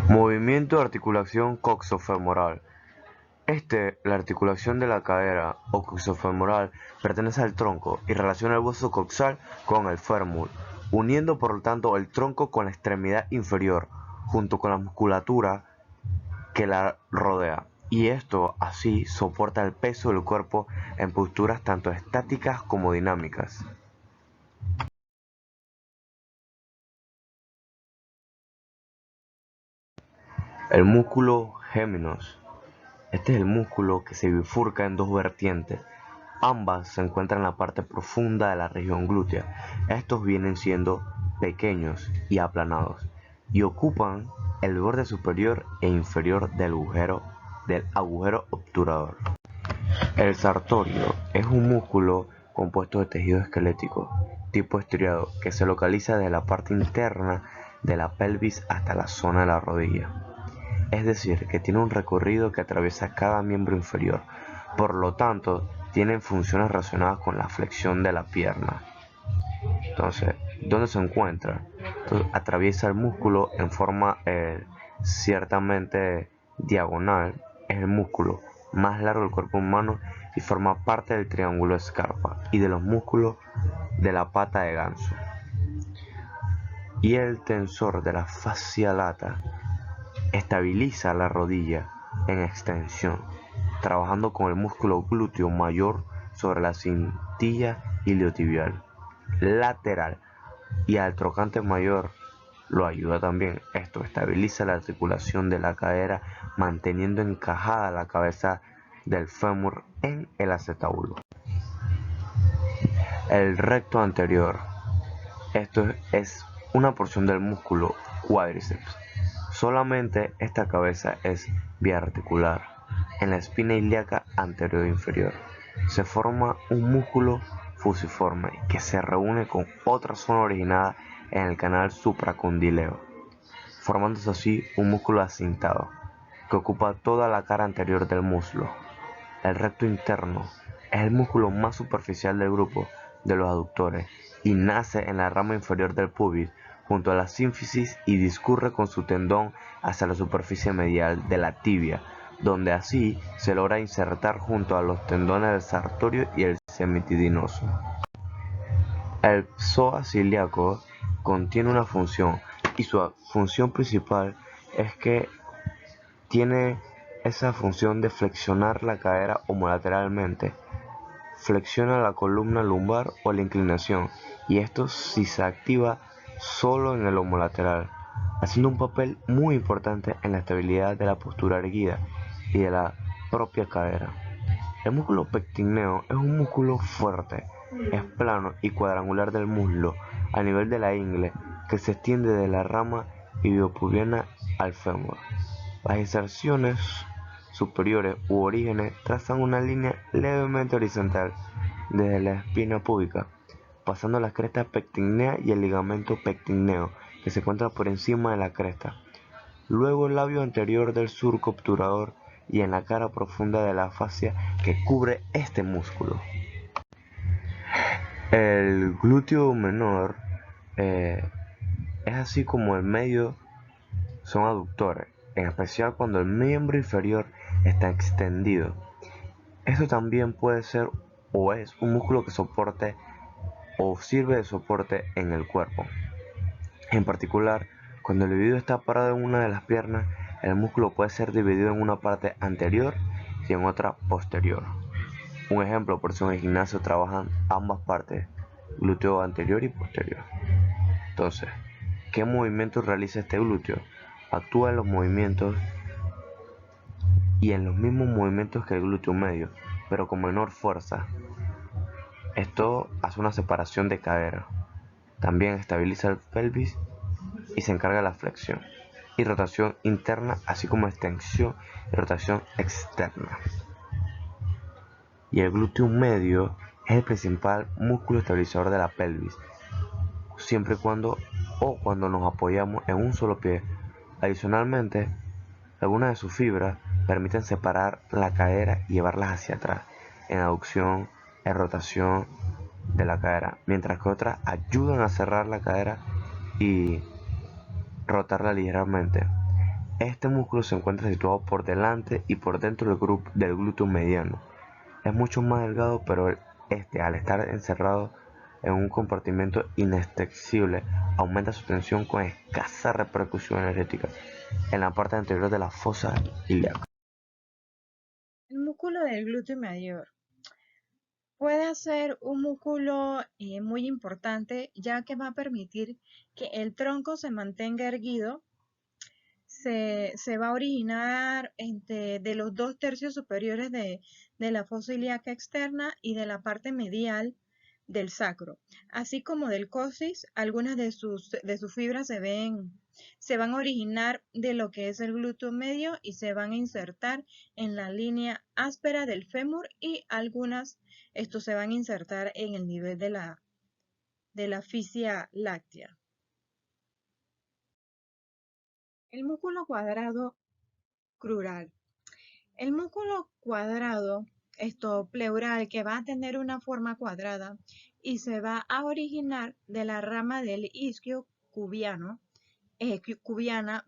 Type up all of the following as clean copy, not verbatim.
Movimiento de articulación coxofemoral. La articulación de la cadera o coxofemoral pertenece al tronco y relaciona el hueso coxal con el fémur, uniendo por lo tanto el tronco con la extremidad inferior, junto con la musculatura que la rodea. Y esto así soporta el peso del cuerpo en posturas tanto estáticas como dinámicas. El músculo géminos. Este es el músculo que se bifurca en dos vertientes. Ambas se encuentran en la parte profunda de la región glútea. Estos vienen siendo pequeños y aplanados y ocupan el borde superior e inferior del agujero obturador. El sartorio es un músculo compuesto de tejido esquelético tipo estriado que se localiza desde la parte interna de la pelvis hasta la zona de la rodilla. Es decir, que tiene un recorrido que atraviesa cada miembro inferior, por lo tanto, tienen funciones relacionadas con la flexión de la pierna. Entonces, ¿dónde se encuentra? Entonces, atraviesa el músculo en forma ciertamente diagonal, es el músculo más largo del cuerpo humano y forma parte del triángulo escarpa y de los músculos de la pata de ganso. Y el tensor de la fascia lata estabiliza la rodilla en extensión, trabajando con el músculo glúteo mayor sobre la cintilla iliotibial lateral y al trocánter mayor lo ayuda también. Esto estabiliza la articulación de la cadera manteniendo encajada la cabeza del fémur en el acetábulo. El recto anterior. Esto es una porción del músculo cuádriceps. Solamente esta cabeza es biarticular. En la espina ilíaca anterior e inferior se forma un músculo fusiforme que se reúne con otra zona originada en el canal supracondileo, formándose así un músculo acintado que ocupa toda la cara anterior del muslo. El recto interno es el músculo más superficial del grupo de los aductores y nace en la rama inferior del pubis junto a la sínfisis y discurre con su tendón hacia la superficie medial de la tibia, donde así se logra insertar junto a los tendones del sartorio y el semitendinoso. El psoas ilíaco contiene una función y su función principal es que tiene esa función de flexionar la cadera homolateralmente. Flexiona la columna lumbar o la inclinación, y esto si se activa solo en el homolateral, haciendo un papel muy importante en la estabilidad de la postura erguida y de la propia cadera. El músculo pectíneo es un músculo fuerte, es plano y cuadrangular del muslo a nivel de la ingle que se extiende de la rama iliopubiana al fémur. Las inserciones superiores u orígenes trazan una línea levemente horizontal desde la espina púbica, pasando la cresta pectínea y el ligamento pectíneo que se encuentra por encima de la cresta. Luego el labio anterior del surco obturador y en la cara profunda de la fascia que cubre este músculo. El glúteo menor es así como el medio son aductores, en especial cuando el miembro inferior está extendido. Esto también puede ser o es un músculo que soporte o sirve de soporte en el cuerpo. En particular, cuando el individuo está parado en una de las piernas, el músculo puede ser dividido en una parte anterior y en otra posterior. Un ejemplo, por si en el gimnasio trabajan ambas partes, glúteo anterior y posterior. Entonces, ¿qué movimientos realiza este glúteo? Actúa en los movimientos y en los mismos movimientos que el glúteo medio, pero con menor fuerza. Esto hace una separación de cadera. También estabiliza el pelvis y se encarga de la flexión y rotación interna, así como extensión y rotación externa. Y el glúteo medio es el principal músculo estabilizador de la pelvis, siempre y cuando nos apoyamos en un solo pie. Adicionalmente, algunas de sus fibras permiten separar la cadera y llevarlas hacia atrás en aducción, en rotación de la cadera, mientras que otras ayudan a cerrar la cadera y rotarla ligeramente. Este músculo se encuentra situado por delante y por dentro del glúteo mediano. Es mucho más delgado, pero al estar encerrado en un compartimento inextensible, aumenta su tensión con escasa repercusión energética en la parte anterior de la fosa ilíaca. El músculo del glúteo mayor puede ser un músculo muy importante, ya que va a permitir que el tronco se mantenga erguido. Se va a originar de los 2 tercios superiores de la fosa ilíaca externa y de la parte medial del sacro, así como del coxis. Algunas de sus fibras se van a originar de lo que es el glúteo medio y se van a insertar en la línea áspera del fémur, y algunas estos se van a insertar en el nivel de la fiscia láctea. El músculo cuadrado crural. El músculo cuadrado, pleural, que va a tener una forma cuadrada y se va a originar de la rama del isquio cubiana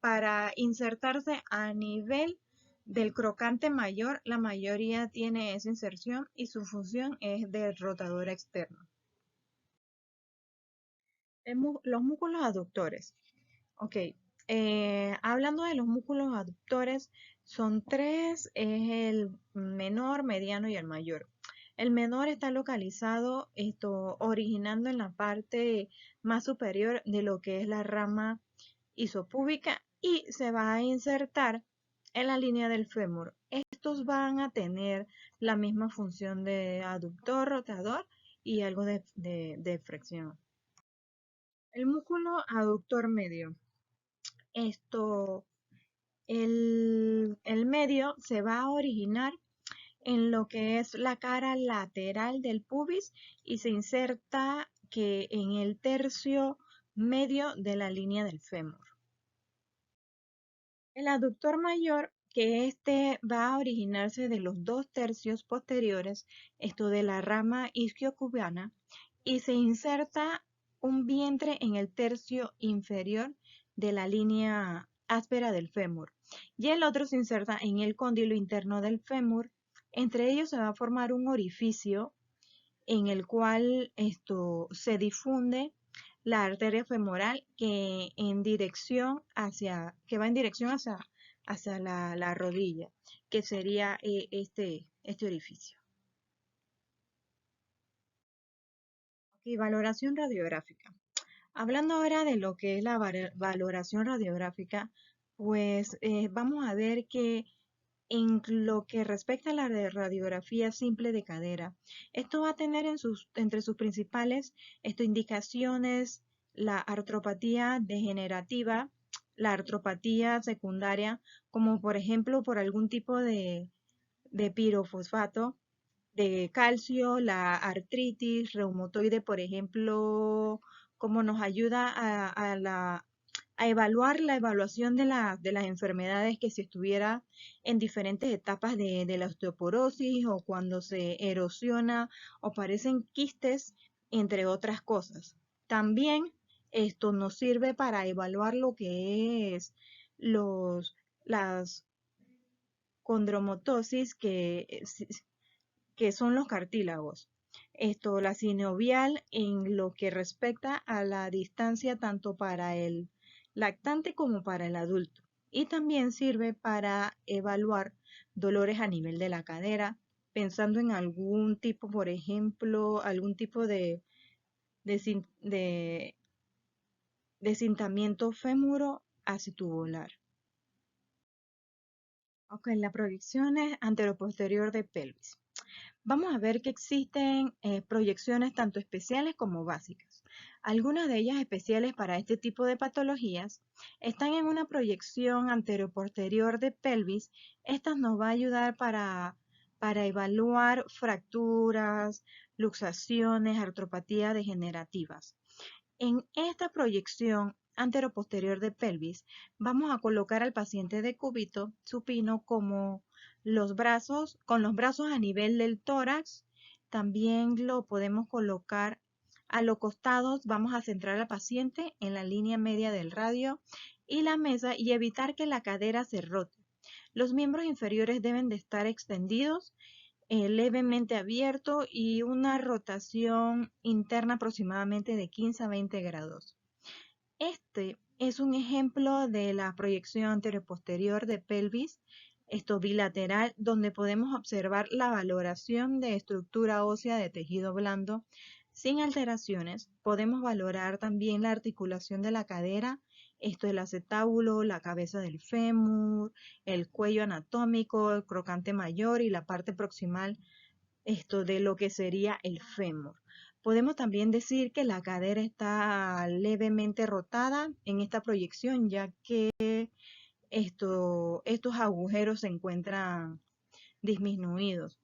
para insertarse a nivel del crocante mayor. La mayoría tiene esa inserción y su función es de rotadora externa. Los músculos aductores. Ok, hablando de los músculos aductores, son tres: es el menor, mediano y el mayor. El menor está localizado, originando en la parte más superior de lo que es la rama isopúbica, y se va a insertar en la línea del fémur. Estos van a tener la misma función de aductor, rotador y algo de flexión. El músculo aductor medio. Esto, el medio se va a originar en lo que es la cara lateral del pubis y se inserta en el tercio medio de la línea del fémur. El aductor mayor, que va a originarse de los 2 tercios posteriores, de la rama isquiocubiana, y se inserta un vientre en el tercio inferior de la línea áspera del fémur, y el otro se inserta en el cóndilo interno del fémur. Entre ellos se va a formar un orificio en el cual se difunde la arteria femoral que va en dirección hacia la rodilla, que sería este orificio. Y valoración radiográfica. Hablando ahora de lo que es la valoración radiográfica, pues vamos a ver que en lo que respecta a la radiografía simple de cadera, esto va a tener entre sus principales indicaciones la artropatía degenerativa, la artropatía secundaria, como por ejemplo por algún tipo de pirofosfato de calcio, la artritis reumatoide, por ejemplo, como nos ayuda a evaluar la evaluación de las enfermedades, que si estuviera en diferentes etapas de la osteoporosis, o cuando se erosiona o parecen quistes, entre otras cosas. También esto nos sirve para evaluar lo que es las condromatosis, que son los cartílagos. La sinovial, en lo que respecta a la distancia tanto para el lactante como para el adulto. Y también sirve para evaluar dolores a nivel de la cadera, pensando en algún tipo, por ejemplo, algún tipo de cintamiento fémuro-acitubular. Ok, la proyección es anteroposterior de pelvis. Vamos a ver que existen proyecciones tanto especiales como básicas. Algunas de ellas especiales para este tipo de patologías están en una proyección anteroposterior de pelvis. Esta nos va a ayudar para evaluar fracturas, luxaciones, artropatías degenerativas. En esta proyección anteroposterior de pelvis, vamos a colocar al paciente de cúbito supino con los brazos a nivel del tórax. También lo podemos colocar a los costados. Vamos a centrar al paciente en la línea media del radio y la mesa y evitar que la cadera se rote. Los miembros inferiores deben de estar extendidos, levemente abiertos y una rotación interna aproximadamente de 15 a 20 grados. Este es un ejemplo de la proyección anteroposterior de pelvis, esto bilateral, donde podemos observar la valoración de estructura ósea de tejido blando sin alteraciones. Podemos valorar también la articulación de la cadera, esto es el acetábulo, la cabeza del fémur, el cuello anatómico, el crocante mayor y la parte proximal, esto de lo que sería el fémur. Podemos también decir que la cadera está levemente rotada en esta proyección, ya que estos agujeros se encuentran disminuidos.